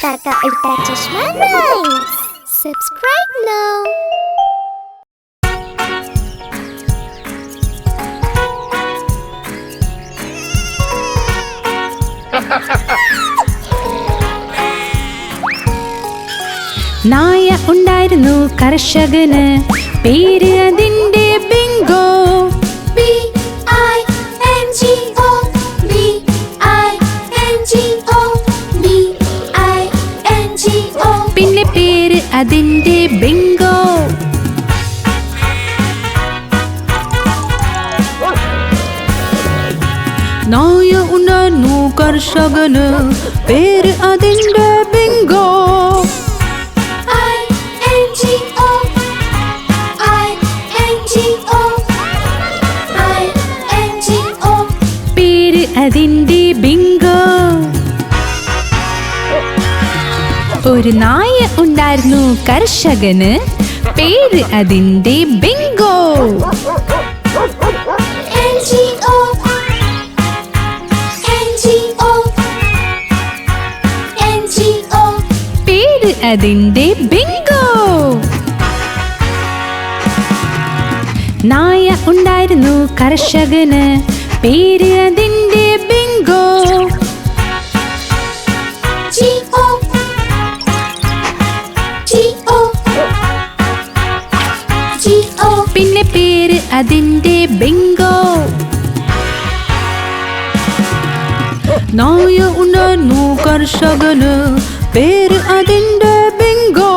Tarka Ultra Chashma Rhymes. Subscribe now. നായ ഉണ്ടായിരുന്നു കർഷകന്, പേര് അതിന്റെ ബിങ്കോ. BINGO BINGO. പിന്നെ പേര് അതിന്റെ ബിങ്കോ. നായ ഉണ്ടായിരുന്നു കർഷകന്, പേര് അതിന്റെ ബിങ്കോ. പേര് അതിന്റെ ബിങ്കോ. ഒരു നായ ഉണ്ടായിരുന്നു കർഷകന്, പേര് അതിന്റെ ബിങ്കോ. പേര് അതിന്റെ ബിങ്കോ. നായ ഉണ്ടായിരുന്നു കർഷകന്, പേര് അതിന്റെ ബിങ്കോ. പിന്നെ പേര് അതിന്റെ ബിങ്കോ. നായ ഉണ്ടായിരുന്നു കർഷകന്, പേര് അതിന്റെ ബിങ്കോ.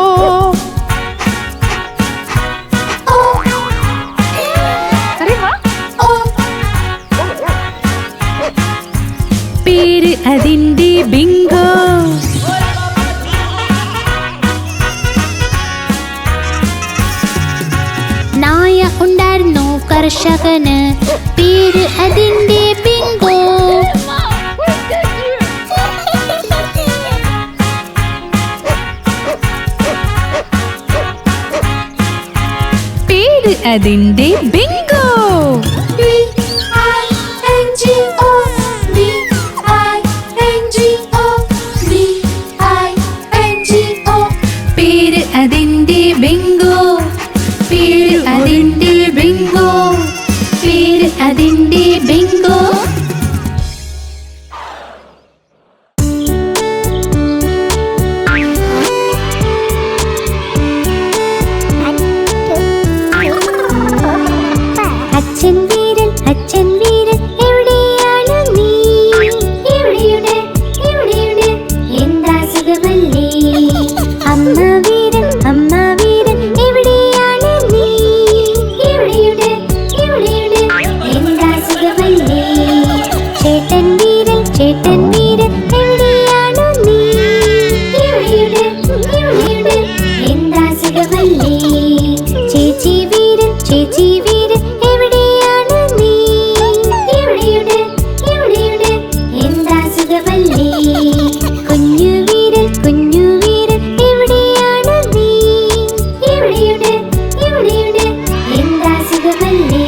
പേര് അതിന്റെ ബിങ്കോ. നായ ഉണ്ടായിരുന്നു കർഷകന്, പേര് അതിന്റെ ബിങ്കോ. പേര് അതിന്റെ ബിങ്കോ. പേര് അതിന്റെ ബിങ്കോ. പേര് അതിന്റെ ബിങ്കോ. പേര് അതിന്റെ ബിങ്കോ. അച്ഛൻ വീരൻ എവിടെയാണ് നീ? എവിടെയുണ്ട് എന്താ സുഖമല്ലേ? അമ്മ വീരൻ എവിടെയാണ് നീ? എവിടെയുണ്ട് എന്താ സുഖമല്ലേ? ചേട്ടൻ വീരൻ എവിടെയാണ് നീ? എവിടെയുണ്ട് എന്താ സുഖമല്ലേ? ചേച്ചി വീരൻ എവിടെയാണ് നീ? എവിടെയുണ്ട് എന്താ സുഖമല്ലേ? കുഞ്ഞു വീരൻ എവിടെയാണ് നീ? എവിടെയുണ്ട് എന്താ സുഖമല്ലേ?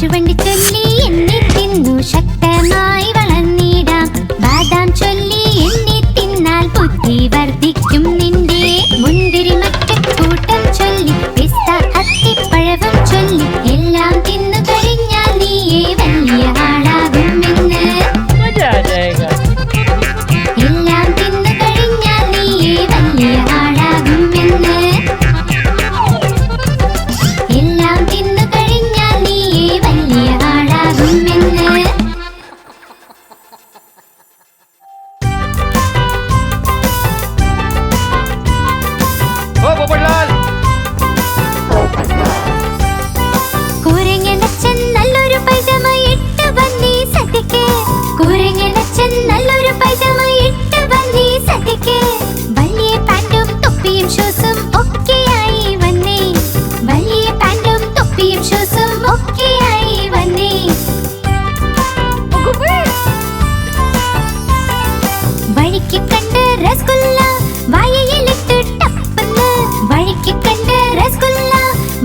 കശുവണ്ടി ചൊല്ലി എണ്ണി തിന്നു ശക്തമായി വളർന്നിടാം. ബാദാം ചൊല്ലി എണ്ണി തിന്നാൽ ബുദ്ധി വർദ്ധിക്കും നിന്റെ. മുന്തിരി മറ്റക്കൂട്ടം ചൊല്ലി പിസ്ത അത്തിപ്പഴവും ചൊല്ലി എല്ലാം തിന്നു കഴിഞ്ഞാൽ നീയേ വലിയ ആളാകുമെന്ന്. എല്ലാം തിന്നു കഴിഞ്ഞാൽ നീയേ വലിയ ആളാകുമെന്ന്. എല്ലാം തിന്നു കഴിഞ്ഞാൽ നീയേ വലിയ ആളാകുമെന്ന്. ओ पोपटलाल കുരങ്ങനച്ഛൻ നല്ലൊരു പൈജാമ ഇട്ട് വന്നീ സദ്യക്ക്. കുരങ്ങനച്ഛൻ നല്ലൊരു പൈജാമ ഇട്ട് വന്നീ സദ്യക്ക്. വലിയ പാന്റും തൊപ്പിയും ഷൂസും ഒക്കെയായി വന്നേ. വലിയ പാന്റും തൊപ്പിയും ഷൂസും ഒക്കെയായി വന്നേ. വഴിക്ക് കണ്ട് രസഗുല്ല വായയിലിട്ട് ടപ്പുന്ന്. വഴിക്ക് കണ്ട് രസഗുല്ല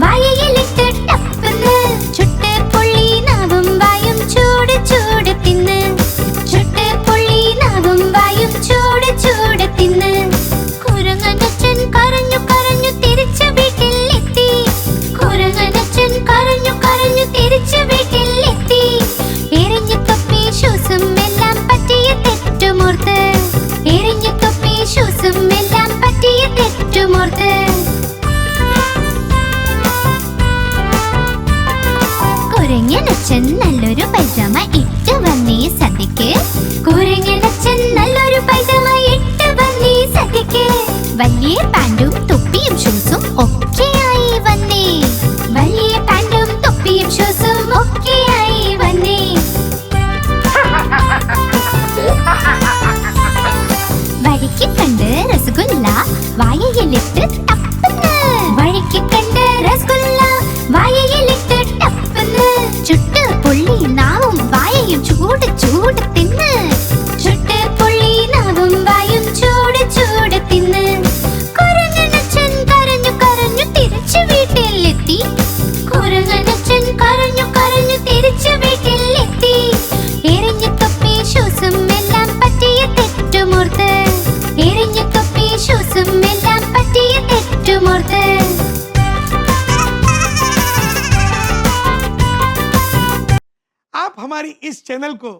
വായയിലിട്ട് ടപ്പുന്ന്. ചുട്ട് പൊള്ളി നാവും വായും ചൂട് ചൂട് തിന്ന്. ചുട്ട് പൊള്ളി നാവും വായും ചൂട് ചൂട് തിന്ന്. കുരങ്ങനച്ഛൻ കരഞ്ഞു കരഞ്ഞു തിരിച്ചു വീട്ടിൽ എത്തി. കുരങ്ങനച്ഛൻ കരഞ്ഞു കരഞ്ഞു തിരിച്ചു വീട്ടിൽ എത്തി. എറിഞ്ഞു തൊപ്പി ഷൂസും എല്ലാം പറ്റിയ തെറ്റുമോർത്ത്. എറിഞ്ഞു തൊപ്പി ഷൂസും എല്ലാം പറ്റിയ തെറ്റുമോർത്ത്. കുരങ്ങനച്ഛൻ നല്ലൊരു പൈജാമ ഇട്ട് വന്നീ സദ്യക്ക്. കുരങ്ങനച്ഛൻ നല്ലൊരു പൈജാമ ഇട്ട് വന്നീ സദ്യക്ക്. വലിയ പാന്റും തൊപ്പിയും ഷൂസും ഒക്കെയായി വന്നേ. വലിയ പാന്റും തൊപ്പിയും ഷൂസും ഒക്കെയായി വന്നേ. വഴിക്ക് കണ്ട് രസഗുല്ല വായയിലിട്ട് ടപ്പുന്ന്. വഴിക്ക് കണ്ട് രസഗുല്ല വായയിലിട്ട് ടപ്പുന്ന്. ചുട്ട് പൊള്ളി നാവും വായയും ചൂട് ചൂട് തിന്ന്. ചുട്ട് പൊള്ളി നാവും വായും ചൂട് ചൂട് തിന്ന്. കുരങ്ങനച്ഛൻ കരഞ്ഞു കരഞ്ഞു തിരിച്ചു വീട്ടിലെത്തി. കുരങ്ങനച്ഛൻ കരഞ്ഞു കരഞ്ഞു തിരിച്ചു വീട്ടിലെത്തി. എറിഞ്ഞു തൊപ്പി ഷൂസും എല്ലാം പറ്റിയ തെറ്റുമോർത്ത്. എറിഞ്ഞു തൊപ്പി ഷൂസും എല്ലാം പറ്റിയ തെറ്റുമോർത്ത്. आप हमारी इस चैनल को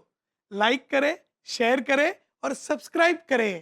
लाइक करें, शेयर करें और सब्सक्राइब करें।